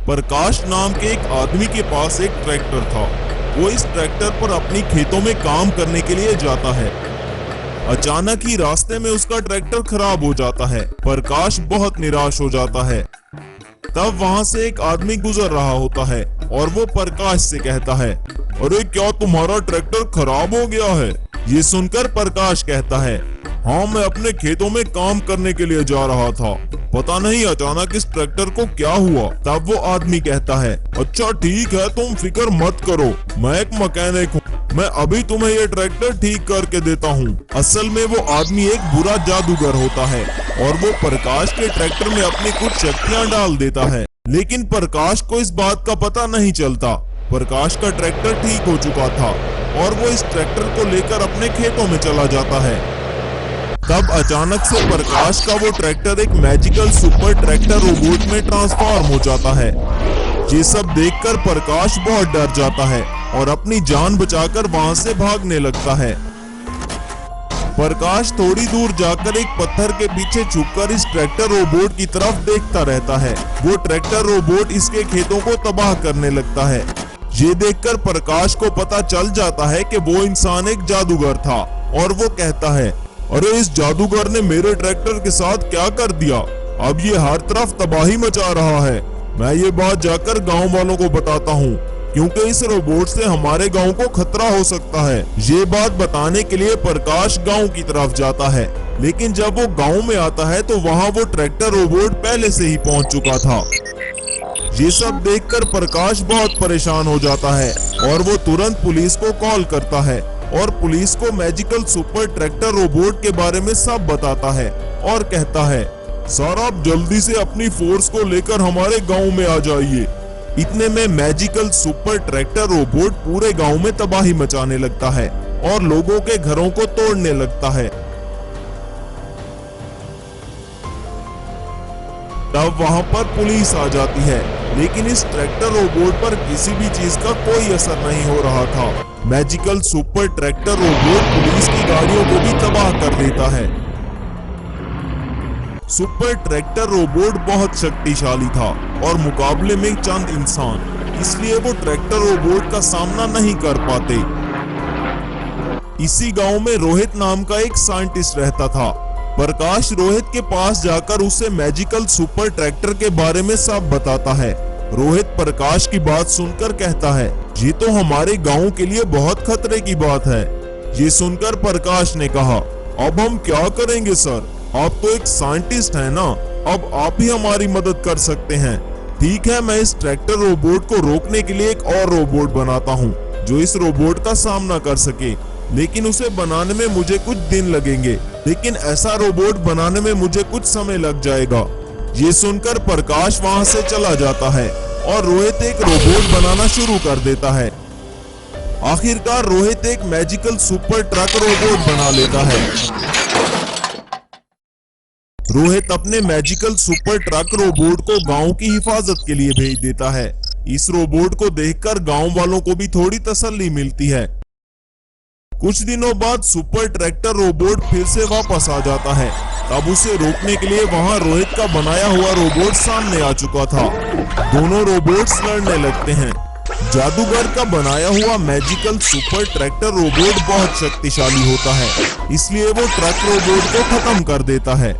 प्रकाश नाम के एक आदमी के पास एक ट्रैक्टर था। वो इस ट्रैक्टर पर अपनी खेतों में काम करने के लिए जाता है। अचानक ही रास्ते में उसका ट्रैक्टर खराब हो जाता है। प्रकाश बहुत निराश हो जाता है। तब वहां से एक आदमी गुजर रहा होता है और वो प्रकाश से कहता है, अरे क्या तुम्हारा ट्रैक्टर खराब हो गया है? ये सुनकर प्रकाश कहता है, हाँ मैं अपने खेतों में काम करने के लिए जा रहा था, पता नहीं अचानक इस ट्रैक्टर को क्या हुआ। तब वो आदमी कहता है, अच्छा ठीक है तुम फिक्र मत करो, मैं एक मैकेनिक हूँ, मैं अभी तुम्हें ये ट्रैक्टर ठीक करके देता हूँ। असल में वो आदमी एक बुरा जादूगर होता है और वो प्रकाश के ट्रैक्टर में अपनी कुछ शक्तियाँ डाल देता है, लेकिन प्रकाश को इस बात का पता नहीं चलता। प्रकाश का ट्रैक्टर ठीक हो चुका था और वो इस ट्रैक्टर को लेकर अपने खेतों में चला जाता है। तब अचानक से प्रकाश का वो ट्रैक्टर एक मैजिकल सुपर ट्रैक्टर रोबोट में ट्रांसफॉर्म हो जाता है। ये सब देखकर प्रकाश बहुत डर जाता है और अपनी जान बचाकर वहां से भागने लगता है। प्रकाश थोड़ी दूर जाकर एक पत्थर के पीछे छुपकर इस ट्रैक्टर रोबोट की तरफ देखता रहता है। वो ट्रैक्टर रोबोट इसके खेतों को तबाह करने लगता है। ये देखकर प्रकाश को पता चल जाता है कि वो इंसान एक जादूगर था और वो कहता है, अरे इस जादूगर ने मेरे ट्रैक्टर के साथ क्या कर दिया? अब ये हर तरफ तबाही मचा रहा है। मैं ये बात जाकर गांव वालों को बताता हूँ, क्योंकि इस रोबोट से हमारे गांव को खतरा हो सकता है। ये बात बताने के लिए प्रकाश गांव की तरफ जाता है, लेकिन जब वो गांव में आता है तो वहाँ वो ट्रैक्टर रोबोट पहले से ही पहुँच चुका था। ये सब देखकर प्रकाश बहुत परेशान हो जाता है और वो तुरंत पुलिस को कॉल करता है और पुलिस को मैजिकल सुपर ट्रैक्टर रोबोट के बारे में सब बताता है और कहता है, सर आप जल्दी से अपनी फोर्स को लेकर हमारे गांव में आ जाइए। इतने में मैजिकल सुपर ट्रैक्टर रोबोट पूरे गांव में तबाही मचाने लगता है और लोगों के घरों को तोड़ने लगता है। तब वहां पर पुलिस आ जाती है, लेकिन इस ट्रैक्टर रोबोट पर किसी भी चीज का कोई असर नहीं हो रहा था। Magical super tractor robot police की गाड़ियों को भी तबाह कर देता है। सुपर ट्रैक्टर रोबोट बहुत शक्तिशाली था और मुकाबले में चंद इंसान, इसलिए वो ट्रैक्टर रोबोट का सामना नहीं कर पाते। इसी गांव में रोहित नाम का एक साइंटिस्ट रहता था। प्रकाश रोहित के पास जाकर उसे मैजिकल सुपर ट्रैक्टर के बारे में सब बताता है। रोहित प्रकाश की बात सुनकर कहता है, ये तो हमारे गांव के लिए बहुत खतरे की बात है। ये सुनकर प्रकाश ने कहा, अब हम क्या करेंगे सर, आप तो एक साइंटिस्ट हैं ना, अब आप ही हमारी मदद कर सकते हैं। ठीक है, मैं इस ट्रैक्टर रोबोट को रोकने के लिए एक और रोबोट बनाता हूँ जो इस रोबोट का सामना कर सके, लेकिन उसे बनाने में मुझे कुछ दिन लगेंगे, लेकिन ऐसा रोबोट बनाने में मुझे कुछ समय लग जाएगा। ये सुनकर प्रकाश वहां से चला जाता है और रोहित एक रोबोट बनाना शुरू कर देता है। आखिरकार रोहित एक मैजिकल सुपर ट्रक रोबोट बना लेता है। रोहित अपने मैजिकल सुपर ट्रक रोबोट को गांव की हिफाजत के लिए भेज देता है। इस रोबोट को देखकर गांव वालों को भी थोड़ी तसल्ली मिलती है। कुछ दिनों बाद सुपर ट्रैक्टर रोबोट फिर से वापस आ जाता है। तब उसे रोकने के लिए वहां रोहित का बनाया हुआ रोबोट सामने आ चुका था। दोनों रोबोट्स लड़ने लगते हैं। जादूगर का बनाया हुआ मैजिकल सुपर ट्रैक्टर रोबोट बहुत शक्तिशाली होता है, इसलिए वो ट्रक रोबोट को खत्म कर देता है।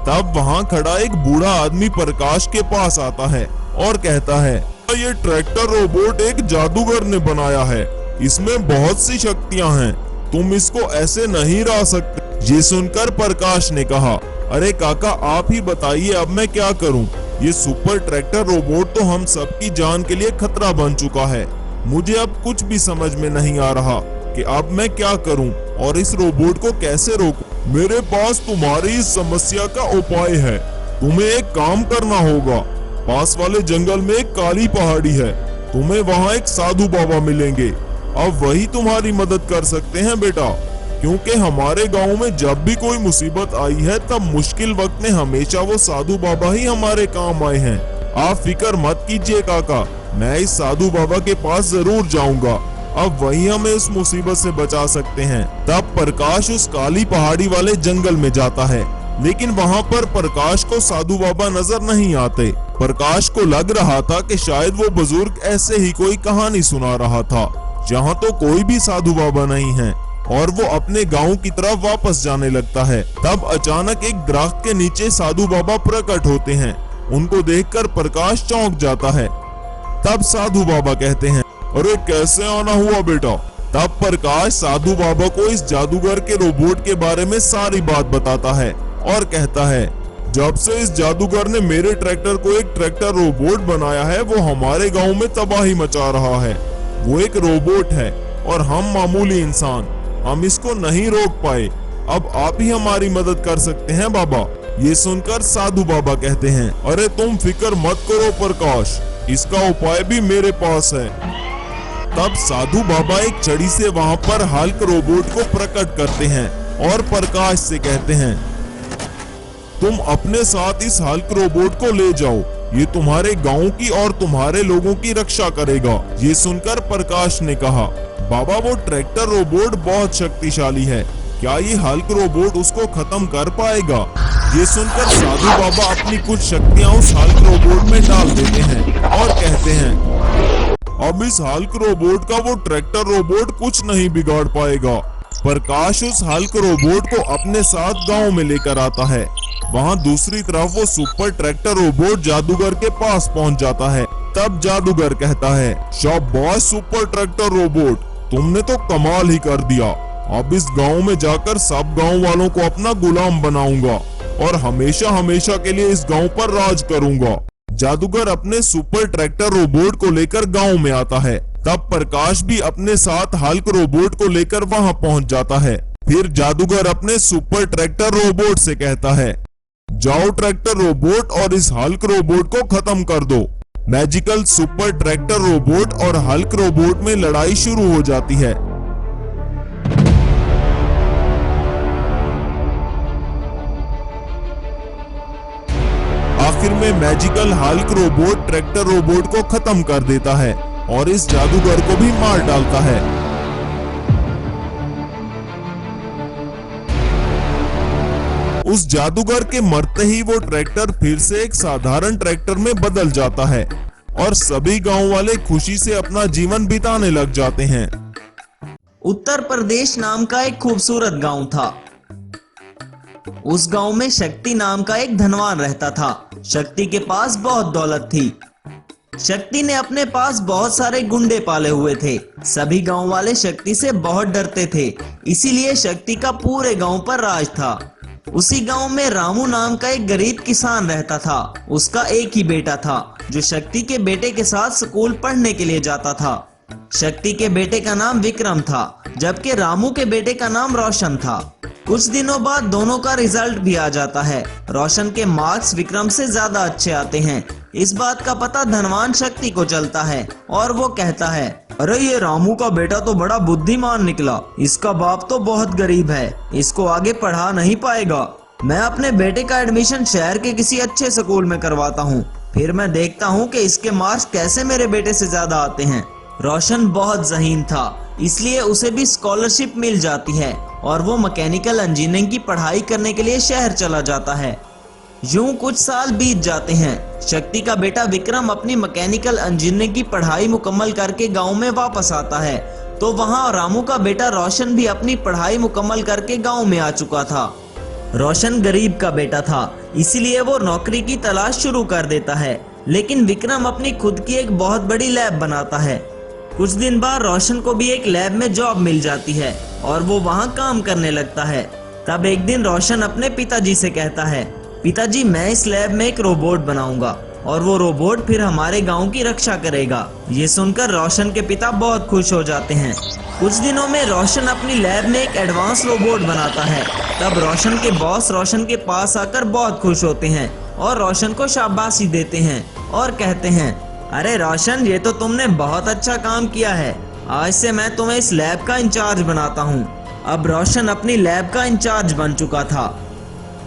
तब वहां खड़ा एक बूढ़ा आदमी प्रकाश के पास आता है और कहता है, ये ट्रैक्टर रोबोट एक जादूगर ने बनाया है, इसमें बहुत सी शक्तियां हैं, तुम इसको ऐसे नहीं ला सकते। ये सुनकर प्रकाश ने कहा, अरे काका आप ही बताइए अब मैं क्या करूं? ये सुपर ट्रैक्टर रोबोट तो हम सबकी जान के लिए खतरा बन चुका है। मुझे अब कुछ भी समझ में नहीं आ रहा कि अब मैं क्या करूं और इस रोबोट को कैसे रोकूं। मेरे पास तुम्हारी इस समस्या का उपाय है। तुम्हें एक काम करना होगा। पास वाले जंगल में एक काली पहाड़ी है, तुम्हें वहाँ एक साधु बाबा मिलेंगे। अब वही तुम्हारी मदद कर सकते हैं बेटा, क्योंकि हमारे गांव में जब भी कोई मुसीबत आई है तब मुश्किल वक्त में हमेशा वो साधु बाबा ही हमारे काम आए हैं। आप फिक्र मत कीजिए काका, मैं इस साधु बाबा के पास जरूर जाऊंगा। अब वही हमें उस मुसीबत से बचा सकते हैं। तब प्रकाश उस काली पहाड़ी वाले जंगल में जाता है, लेकिन वहाँ पर प्रकाश को साधु बाबा नजर नहीं आते। प्रकाश को लग रहा था कि शायद वो बुजुर्ग ऐसे ही कोई कहानी सुना रहा था। जहाँ तो कोई भी साधु बाबा नहीं है और वो अपने गांव की तरफ वापस जाने लगता है। तब अचानक एक दरख्त के नीचे साधु बाबा प्रकट होते हैं। उनको देखकर प्रकाश चौंक जाता है। तब साधु बाबा कहते हैं, अरे कैसे आना हुआ बेटा? तब प्रकाश साधु बाबा को इस जादूगर के रोबोट के बारे में सारी बात बताता है और कहता है, जब से इस जादूगर ने मेरे ट्रैक्टर को एक ट्रैक्टर रोबोट बनाया है, वो हमारे गांव में तबाही मचा रहा है। वो एक रोबोट है और हम मामूली इंसान, हम इसको नहीं रोक पाए। अब आप ही हमारी मदद कर सकते हैं बाबा। ये सुनकर साधु बाबा कहते हैं, अरे तुम फिक्र मत करो प्रकाश, इसका उपाय भी मेरे पास है। तब साधु बाबा एक छड़ी से वहां पर हल्क रोबोट को प्रकट करते हैं और प्रकाश से कहते हैं, तुम अपने साथ इस हल्क रोबोट को ले जाओ, ये तुम्हारे गांव की और तुम्हारे लोगों की रक्षा करेगा। ये सुनकर प्रकाश ने कहा, बाबा वो ट्रैक्टर रोबोट बहुत शक्तिशाली है, क्या ये हल्क रोबोट उसको खत्म कर पाएगा? ये सुनकर साधु बाबा अपनी कुछ शक्तियां उस हल्क रोबोट में डाल देते हैं और कहते हैं, अब इस हल्क रोबोट का वो ट्रैक्टर रोबोट कुछ नहीं बिगाड़ पाएगा। प्रकाश उस हल्क रोबोट को अपने साथ गांव में लेकर आता है। वहां दूसरी तरफ वो सुपर ट्रैक्टर रोबोट जादूगर के पास पहुंच जाता है। तब जादूगर कहता है, शाबाश सुपर ट्रैक्टर रोबोट, तुमने तो कमाल ही कर दिया। अब इस गांव में जाकर सब गांव वालों को अपना गुलाम बनाऊंगा और हमेशा हमेशा के लिए इस गांव पर राज करूंगा। जादूगर अपने सुपर ट्रैक्टर रोबोट को लेकर गांव में आता है। तब प्रकाश भी अपने साथ हल्क रोबोट को लेकर वहां पहुंच जाता है। फिर जादूगर अपने सुपर ट्रैक्टर रोबोट से कहता है, जाओ ट्रैक्टर रोबोट और इस हल्क रोबोट को खत्म कर दो। मैजिकल सुपर ट्रैक्टर रोबोट और हल्क रोबोट में लड़ाई शुरू हो जाती है। आखिर में magical Hulk robot tractor robot को खत्म कर देता है और इस जादूगर को भी मार डालता है। उस जादूगर के मरते ही वो ट्रैक्टर फिर से एक साधारण ट्रैक्टर में बदल जाता है और सभी गांव वाले खुशी से अपना जीवन बिताने लग जाते हैं। उत्तर प्रदेश नाम का एक खूबसूरत गांव था। उस गांव में शक्ति नाम का एक धनवान रहता था। शक्ति के पास बहुत दौलत थी। शक्ति ने अपने पास बहुत सारे गुंडे पाले हुए थे। सभी गांव वाले शक्ति से बहुत डरते थे, इसीलिए शक्ति का पूरे गांव पर राज था। उसी गांव में रामू नाम का एक गरीब किसान रहता था। उसका एक ही बेटा था जो शक्ति के बेटे के साथ स्कूल पढ़ने के लिए जाता था। शक्ति के बेटे का नाम विक्रम था, जबकि रामू के बेटे का नाम रोशन था। कुछ दिनों बाद दोनों का रिजल्ट भी आ जाता है। रोशन के मार्क्स विक्रम से ज्यादा अच्छे आते हैं। इस बात का पता धनवान शक्ति को चलता है और वो कहता है, अरे ये रामू का बेटा तो बड़ा बुद्धिमान निकला, इसका बाप तो बहुत गरीब है, इसको आगे पढ़ा नहीं पाएगा। मैं अपने बेटे का एडमिशन शहर के किसी अच्छे स्कूल में करवाता हूँ, फिर मैं देखता हूँ कि इसके मार्क्स कैसे मेरे बेटे से ज्यादा आते हैं। रोशन बहुत ज़हीन था, इसलिए उसे भी स्कॉलरशिप मिल जाती है और वो मैकेनिकल इंजीनियरिंग की पढ़ाई करने के लिए शहर चला जाता है। यूं कुछ साल बीत जाते हैं। शक्ति का बेटा विक्रम अपनी मैकेनिकल इंजीनियरिंग की पढ़ाई मुकम्मल करके गांव में वापस आता है, तो वहां रामू का बेटा रोशन भी अपनी पढ़ाई मुकम्मल करके गांव में आ चुका था। रोशन गरीब का बेटा था, इसीलिए वो नौकरी की तलाश शुरू कर देता है, लेकिन विक्रम अपनी खुद की एक बहुत बड़ी लैब बनाता है। कुछ दिन बाद रोशन को भी एक लैब में जॉब मिल जाती है और वो वहां काम करने लगता है। तब एक दिन रोशन अपने पिताजी से कहता है, पिताजी मैं इस लैब में एक रोबोट बनाऊंगा और वो रोबोट फिर हमारे गांव की रक्षा करेगा। ये सुनकर रोशन के पिता बहुत खुश हो जाते हैं। कुछ दिनों में रोशन अपनी लैब में एक एडवांस रोबोट बनाता है। तब रोशन के बॉस रोशन के पास आकर बहुत खुश होते हैं और रोशन को शाबाशी देते हैं और कहते हैं, अरे रोशन ये तो तुमने बहुत अच्छा काम किया है, आज से मैं तुम्हें इस लैब का इंचार्ज बनाता हूँ। अब रोशन अपनी लैब का इंचार्ज बन चुका था।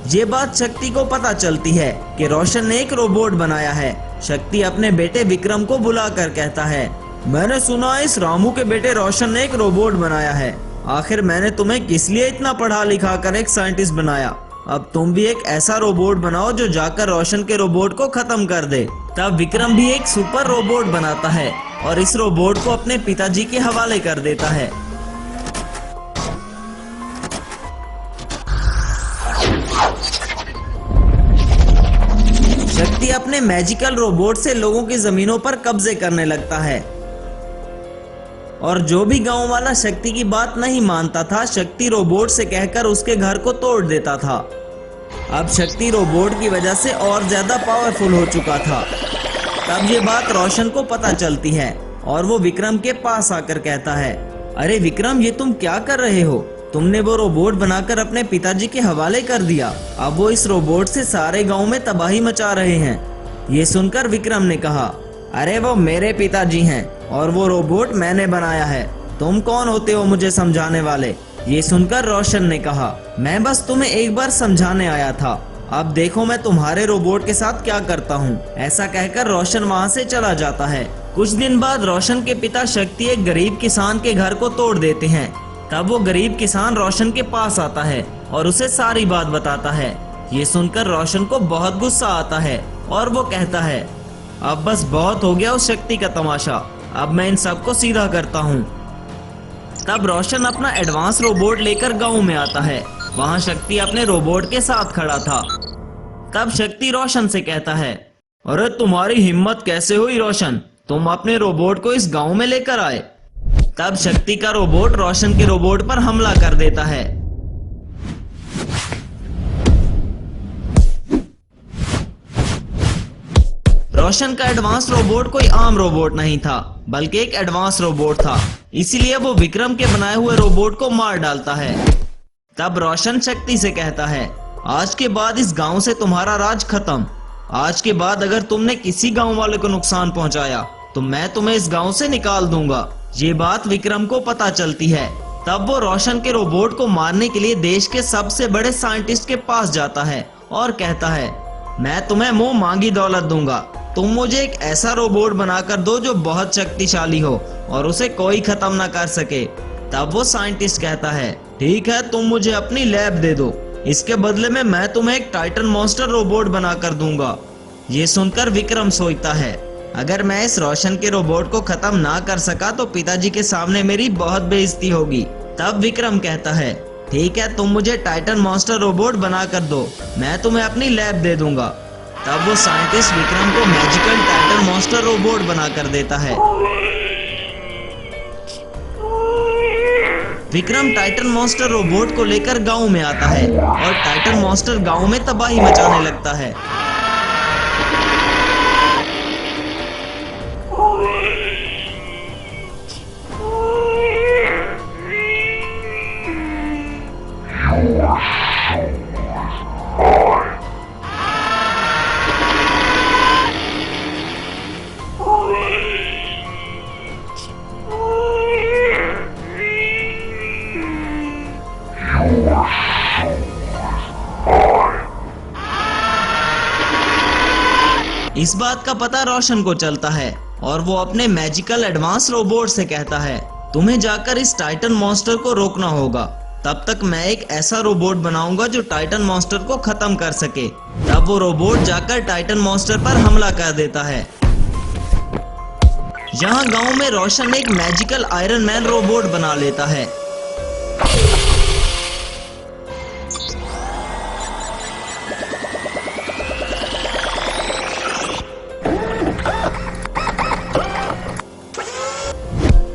ये बात शक्ति को पता चलती है कि रोशन ने एक रोबोट बनाया है। शक्ति अपने बेटे विक्रम को बुलाकर कहता है, मैंने सुना है इस रामू के बेटे रोशन ने एक रोबोट बनाया है। आखिर मैंने तुम्हें किस लिए इतना पढ़ा लिखा कर एक साइंटिस्ट बनाया? अब तुम भी एक ऐसा रोबोट बनाओ जो जाकर रोशन के रोबोट को खत्म कर दे। तब विक्रम भी एक सुपर रोबोट बनाता है और इस रोबोट को अपने पिताजी के हवाले कर देता है। शक्ति अपने मैजिकल रोबोट से लोगों की जमीनों पर कब्जे करने लगता है और जो भी गांव वाला शक्ति की बात नहीं मानता था, शक्ति रोबोट से कहकर उसके घर को तोड़ देता था। अब शक्ति रोबोट की वजह से और ज्यादा पावरफुल हो चुका था। तब ये बात रोशन को पता चलती है और वो विक्रम के पास आकर कहता है, अरे विक्रम, ये तुम क्या कर रहे हो? तुमने वो रोबोट बनाकर अपने पिताजी के हवाले कर दिया। अब वो इस रोबोट से सारे गांव में तबाही मचा रहे हैं। ये सुनकर विक्रम ने कहा, अरे वो मेरे पिताजी हैं और वो रोबोट मैंने बनाया है। तुम कौन होते हो मुझे समझाने वाले? ये सुनकर रोशन ने कहा, मैं बस तुम्हें एक बार समझाने आया था। अब देखो मैं तुम्हारे रोबोट के साथ क्या करता हूँ। ऐसा कहकर रोशन वहाँ से चला जाता है। कुछ दिन बाद रोशन के पिता शक्ति एक गरीब किसान के घर को तोड़ देते हैं। तब वो गरीब किसान रोशन के पास आता है और उसे सारी बात बताता है। ये सुनकर रोशन को बहुत गुस्सा आता है और वो कहता है, अब बस बहुत हो गया उस शक्ति का तमाशा, अब मैं इन सबको सीधा करता हूँ। तब रोशन अपना एडवांस रोबोट लेकर गांव में आता है। वहाँ शक्ति अपने रोबोट के साथ खड़ा था। तब शक्ति रोशन से कहता है, अरे तुम्हारी हिम्मत कैसे हुई रोशन, तुम अपने रोबोट को इस गांव में लेकर आए। तब शक्ति का रोबोट रोशन के रोबोट पर हमला कर देता है। रोशन का एडवांस रोबोट कोई आम रोबोट नहीं था, बल्कि एक एडवांस रोबोट था। इसीलिए वो विक्रम के बनाए हुए रोबोट को मार डालता है। तब रोशन शक्ति से कहता है, आज के बाद इस गांव से तुम्हारा राज खत्म। आज के बाद अगर तुमने किसी गांव वाले को नुकसान पहुंचाया तो मैं तुम्हें इस गांव से निकाल दूंगा। ये बात विक्रम को पता चलती है। तब वो रोशन के रोबोट को मारने के लिए देश के सबसे बड़े साइंटिस्ट के पास जाता है और कहता है, मैं तुम्हें मुंह मांगी दौलत दूंगा। तुम मुझे एक ऐसा रोबोट बनाकर दो जो बहुत शक्तिशाली हो और उसे कोई खत्म ना कर सके। तब वो साइंटिस्ट कहता है, ठीक है, तुम मुझे अपनी लैब दे दो, इसके बदले में मैं तुम्हें एक टाइटन मॉन्स्टर रोबोट बनाकर दूंगा। ये सुनकर विक्रम सोचता है, अगर मैं इस रोशन के रोबोट को खत्म ना कर सका तो पिताजी के सामने मेरी बहुत बेइज्जती होगी। तब विक्रम कहता है, ठीक है, तुम मुझे टाइटन मॉन्स्टर रोबोट बनाकर दो, मैं तुम्हें अपनी लैब दे दूंगा। तब वो साइंटिस्ट विक्रम को मैजिकल टाइटन मॉन्स्टर रोबोट बनाकर देता है। विक्रम टाइटन मॉन्स्टर रोबोट को लेकर गांव में आता है और टाइटन मॉन्स्टर गांव में तबाही मचाने लगता है। इस बात का पता रोशन को चलता है और वो अपने मैजिकल एडवांस रोबोट से कहता है, तुम्हें जाकर इस टाइटन मॉन्स्टर को रोकना होगा। तब तक मैं एक ऐसा रोबोट बनाऊंगा जो टाइटन मॉन्स्टर को खत्म कर सके। तब वो रोबोट जाकर टाइटन मॉन्स्टर पर हमला कर देता है। यहाँ गांव में रोशन एक मैजिकल आयरन मैन रोबोट बना लेता है।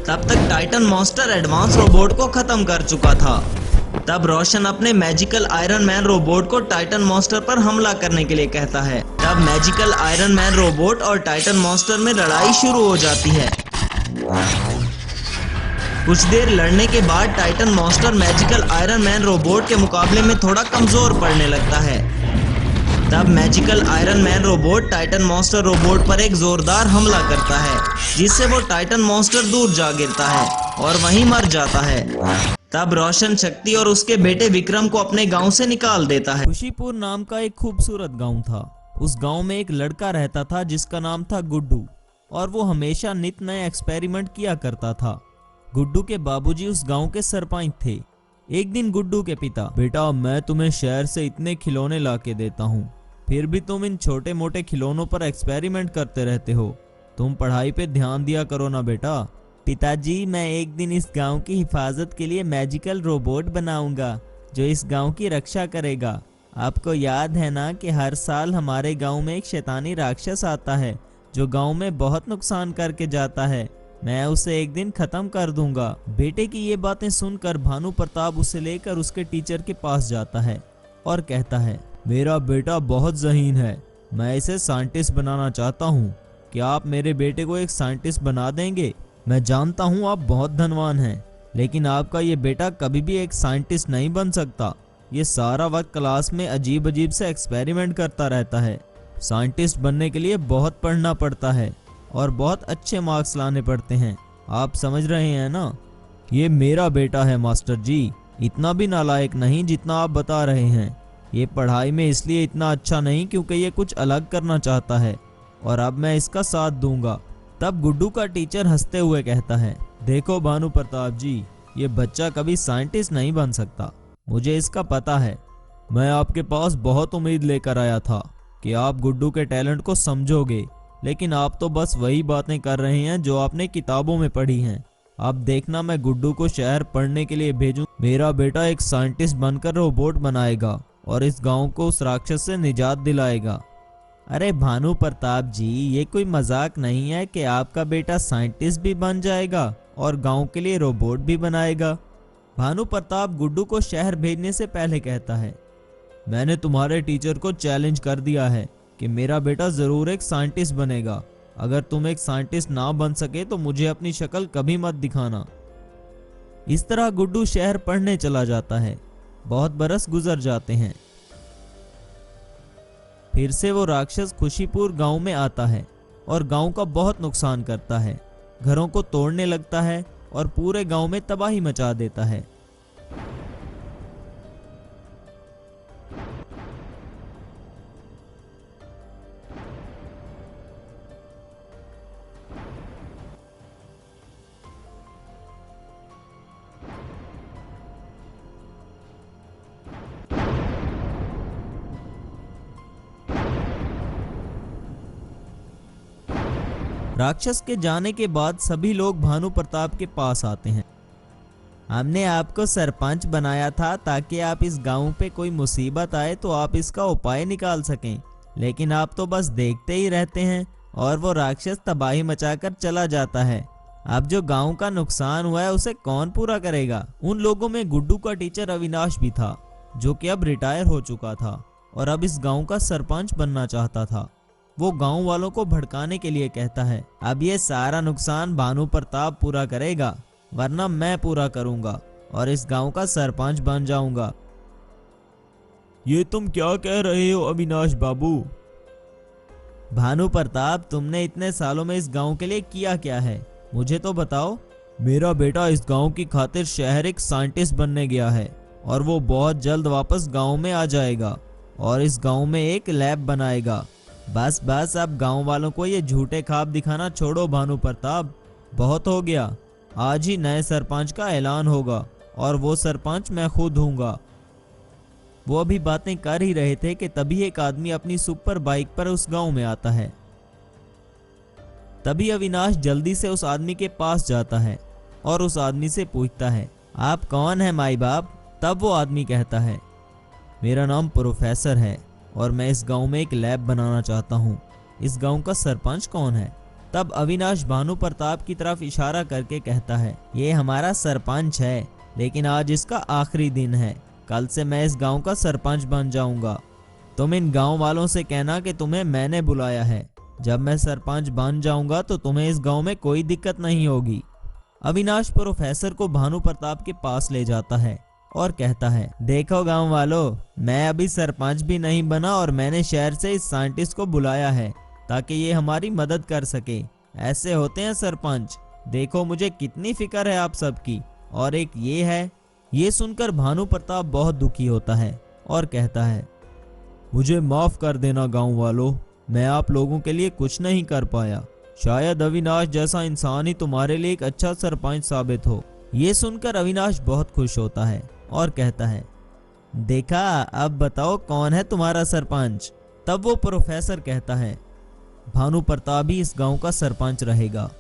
तब तक टाइटन मॉन्स्टर एडवांस रोबोट को खत्म कर चुका था। तब रोशन अपने मैजिकल आयरन मैन रोबोट को टाइटन मॉन्स्टर पर हमला करने के लिए कहता है। तब मैजिकल आयरन मैन रोबोट और टाइटन मॉन्स्टर में लड़ाई शुरू हो जाती है। कुछ देर लड़ने के बाद Titan monster magical iron man robot के मुकाबले में थोड़ा कमजोर पड़ने लगता है। तब magical iron man robot Titan monster robot पर एक जोरदार हमला करता है, जिससे वो टाइटन मॉन्स्टर दूर जा गिरता है और वहीं मर जाता है। तब रोशन शक्ति और उसके बेटे विक्रम को अपने गांव से निकाल देता है। खुशीपुर नाम का एक खूबसूरत गांव था। उस गांव में एक लड़का रहता था जिसका नाम था गुड्डू, और वो हमेशा नित नए एक्सपेरिमेंट किया करता था। गुड्डू के बाबूजी उस गांव के सरपंच थे। एक दिन गुड्डू के पिता, बेटा मैं तुम्हें शहर से इतने खिलौने ला के देता हूँ, फिर भी तुम इन छोटे मोटे खिलौनों पर एक्सपेरिमेंट करते रहते हो। तुम पढ़ाई पे ध्यान दिया करो ना बेटा। पिताजी, मैं एक दिन इस गांव की हिफाजत के लिए मैजिकल रोबोट बनाऊंगा जो इस गांव की रक्षा करेगा। आपको याद है ना कि हर साल हमारे गांव में एक शैतानी राक्षस आता है जो गांव में बहुत नुकसान करके जाता है। मैं उसे एक दिन खत्म कर दूंगा। बेटे की ये बातें सुनकर भानु प्रताप उसे लेकर उसके टीचर के पास जाता है और कहता है, मेरा बेटा बहुत ज़हीन है, मैं इसे साइंटिस्ट बनाना चाहता हूँ। क्या आप मेरे बेटे को एक साइंटिस्ट बना देंगे? मैं जानता हूँ आप बहुत धनवान हैं, लेकिन आपका ये बेटा कभी भी एक साइंटिस्ट नहीं बन सकता। ये सारा वक्त क्लास में अजीब अजीब से एक्सपेरिमेंट करता रहता है। साइंटिस्ट बनने के लिए बहुत पढ़ना पड़ता है और बहुत अच्छे मार्क्स लाने पड़ते हैं। आप समझ रहे हैं ना? ये मेरा बेटा है मास्टर जी, इतना भी नालायक नहीं जितना आप बता रहे हैं। ये पढ़ाई में इसलिए इतना अच्छा नहीं क्योंकि ये कुछ अलग करना चाहता है और अब मैं इसका साथ दूंगा। तब गुड्डू का टीचर हंसते हुए कहता है, देखो भानु प्रताप जी, ये बच्चा कभी साइंटिस्ट नहीं बन सकता, मुझे इसका पता है। मैं आपके पास बहुत उम्मीद लेकर आया था कि आप गुड्डू के टैलेंट को समझोगे, लेकिन आप तो बस वही बातें कर रहे हैं जो आपने किताबों में पढ़ी हैं। अब देखना मैं गुड्डू को शहर पढ़ने के लिए भेजूं। मेरा बेटा एक साइंटिस्ट बनकर रोबोट बनाएगा और इस गांव को उस राक्षस से निजात दिलाएगा। अरे भानु प्रताप जी, ये कोई मजाक नहीं है कि आपका बेटा साइंटिस्ट भी बन जाएगा और गांव के लिए रोबोट भी बनाएगा। भानु प्रताप गुड्डू को शहर भेजने से पहले कहता है, मैंने तुम्हारे टीचर को चैलेंज कर दिया है कि मेरा बेटा जरूर एक साइंटिस्ट बनेगा। अगर तुम एक साइंटिस्ट ना बन सके तो मुझे अपनी शक्ल कभी मत दिखाना। इस तरह गुड्डू शहर पढ़ने चला जाता है। बहुत बरस गुजर जाते हैं। फिर से वो राक्षस खुशीपुर गांव में आता है और गांव का बहुत नुकसान करता है। घरों को तोड़ने लगता है और पूरे गांव में तबाही मचा देता है। राक्षस के जाने के बाद सभी लोग भानु प्रताप के पास आते हैं। हमने आपको सरपंच बनाया था ताकि आप इस गांव पे कोई मुसीबत आए तो आप इसका उपाय निकाल सकें, लेकिन आप तो बस देखते ही रहते हैं और वो राक्षस तबाही मचाकर चला जाता है। अब जो गांव का नुकसान हुआ है उसे कौन पूरा करेगा? उन लोगों में गुड्डू का टीचर अविनाश भी था, जो कि अब रिटायर हो चुका था और अब इस गांव का सरपंच बनना चाहता था। वो गांव वालों को भड़काने के लिए कहता है, अब ये सारा नुकसान भानु प्रताप पूरा करेगा, वरना मैं पूरा करूंगा और इस गांव का सरपंच बन जाऊंगा। ये तुम क्या कह रहे हो अविनाश बाबू? भानु प्रताप, तुमने इतने सालों में इस गांव के लिए किया क्या है, मुझे तो बताओ। मेरा बेटा इस गांव की खातिर शहर एक साइंटिस्ट बनने गया है और वो बहुत जल्द वापस गांव में आ जाएगा और इस गांव में एक लैब बनाएगा। बस बस, अब गांव वालों को ये झूठे ख्वाब दिखाना छोड़ो भानु प्रताप, बहुत हो गया। आज ही नए सरपंच का ऐलान होगा और वो सरपंच मैं खुद हूँगा। वो अभी बातें कर ही रहे थे कि तभी एक आदमी अपनी सुपर बाइक पर उस गांव में आता है। तभी अविनाश जल्दी से उस आदमी के पास जाता है और उस आदमी से पूछता है, आप कौन है माई बाप? तब वो आदमी कहता है, मेरा नाम प्रोफेसर है और मैं इस गांव में एक लैब बनाना चाहता हूँ। इस गांव का सरपंच कौन है? तब अविनाश भानु प्रताप की तरफ इशारा करके कहता है, ये हमारा सरपंच है, लेकिन आज इसका आखिरी दिन है। कल से मैं इस गांव का सरपंच बन जाऊंगा। तुम इन गांव वालों से कहना कि तुम्हें मैंने बुलाया है। जब मैं सरपंच बन जाऊंगा तो तुम्हें इस गांव में कोई दिक्कत नहीं होगी। अविनाश प्रोफेसर को भानु प्रताप के पास ले जाता है और कहता है, देखो गांव वालों, मैं अभी सरपंच भी नहीं बना और मैंने शहर से इस साइंटिस्ट को बुलाया है ताकि ये हमारी मदद कर सके। ऐसे होते हैं सरपंच। देखो मुझे कितनी फिक्र है आप सबकी। और एक ये है। ये सुनकर भानु प्रताप बहुत दुखी होता है और कहता है, मुझे माफ कर देना गांव वालों, मैं आप लोगों के लिए कुछ नहीं कर पाया। शायद अविनाश जैसा इंसान ही तुम्हारे लिए एक अच्छा सरपंच साबित हो। ये सुनकर अविनाश बहुत खुश होता है और कहता है, देखा, अब बताओ कौन है तुम्हारा सरपंच। तब वो प्रोफेसर कहता है, भानु प्रताप ही इस गांव का सरपंच रहेगा।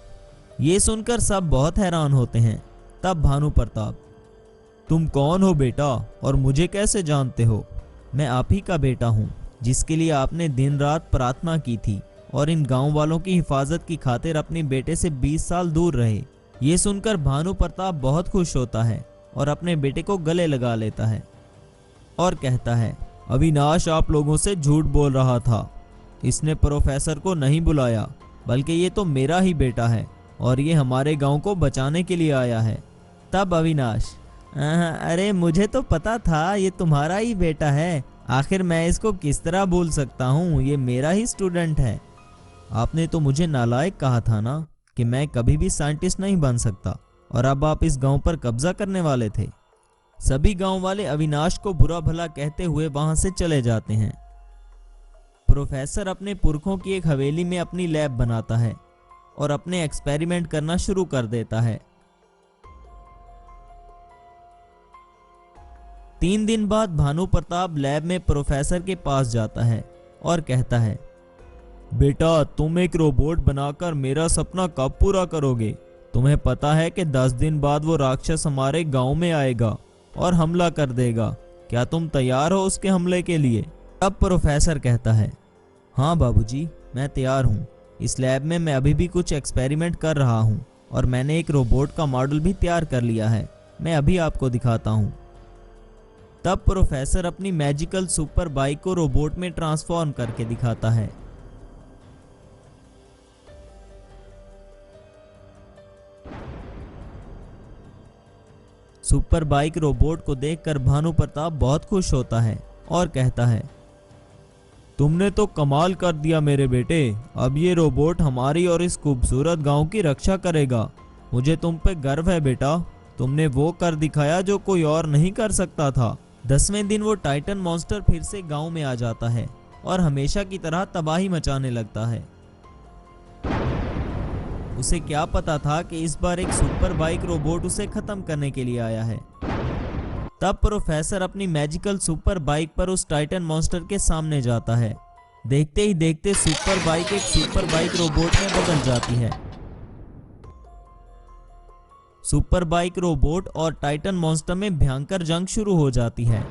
ये सुनकर सब बहुत हैरान होते हैं। तब भानु प्रताप, तुम कौन हो बेटा और मुझे कैसे जानते हो? मैं आप ही का बेटा हूँ, जिसके लिए आपने दिन रात प्रार्थना की थी और इन गांव वालों की हिफाजत की खातिर अपने बेटे से 20 साल दूर रहे। ये सुनकर भानु प्रताप बहुत खुश होता है और अपने बेटे को गले लगा लेता है और कहता है, अविनाश आप लोगों से झूठ बोल रहा था। इसने प्रोफेसर को नहीं बुलाया, बल्कि ये तो मेरा ही बेटा है और ये हमारे गांव को बचाने के लिए आया है। तब अविनाश, अरे मुझे तो पता था ये तुम्हारा ही बेटा है, आखिर मैं इसको किस तरह भूल सकता हूँ, ये मेरा ही स्टूडेंट है। आपने तो मुझे नालायक कहा था ना कि मैं कभी भी साइंटिस्ट नहीं बन सकता, और अब आप इस गांव पर कब्जा करने वाले थे। सभी गांव वाले अविनाश को बुरा भला कहते हुए वहां से चले जाते हैं। प्रोफेसर अपने पुरखों की एक हवेली में अपनी लैब बनाता है और अपने एक्सपेरिमेंट करना शुरू कर देता है। 3 दिन बाद भानु प्रताप लैब में प्रोफेसर के पास जाता है और कहता है, बेटा तुम एक रोबोट बनाकर मेरा सपना कब पूरा करोगे? तुम्हें पता है कि 10 दिन बाद वो राक्षस हमारे गांव में आएगा और हमला कर देगा। क्या तुम तैयार हो उसके हमले के लिए? अब प्रोफेसर कहता है, हाँ बाबूजी, मैं तैयार हूँ। इस लैब में मैं अभी भी कुछ एक्सपेरिमेंट कर रहा हूँ और मैंने एक रोबोट का मॉडल भी तैयार कर लिया है, मैं अभी आपको दिखाता हूँ। तब प्रोफेसर अपनी मैजिकल सुपर बाइक को रोबोट में ट्रांसफॉर्म करके दिखाता है। सुपर बाइक रोबोट को देखकर भानु प्रताप बहुत खुश होता है और कहता है, तुमने तो कमाल कर दिया मेरे बेटे, अब ये रोबोट हमारी और इस खूबसूरत गांव की रक्षा करेगा। मुझे तुम पे गर्व है बेटा, तुमने वो कर दिखाया जो कोई और नहीं कर सकता था। 10वें दिन वो टाइटन मॉन्स्टर फिर से गांव में आ जाता है और हमेशा की तरह तबाही मचाने लगता है। उसे क्या पता था कि इस बार एक सुपर बाइक रोबोट उसे खत्म करने के लिए आया है। तब प्रोफेसर अपनी मैजिकल सुपर बाइक पर उस टाइटन मॉन्स्टर के सामने जाता है। देखते ही देखते सुपर बाइक एक सुपर बाइक रोबोट में बदल जाती है। सुपर बाइक रोबोट और टाइटन मॉन्स्टर में भयंकर जंग शुरू हो जाती है।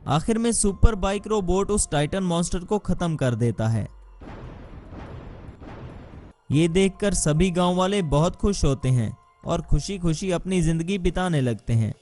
आखिर में सुपर बाइक रोबोट उस टाइटन मॉन्स्टर को खत्म कर देता है। ये देखकर सभी गांव वाले बहुत खुश होते हैं और खुशी खुशी अपनी जिंदगी बिताने लगते हैं।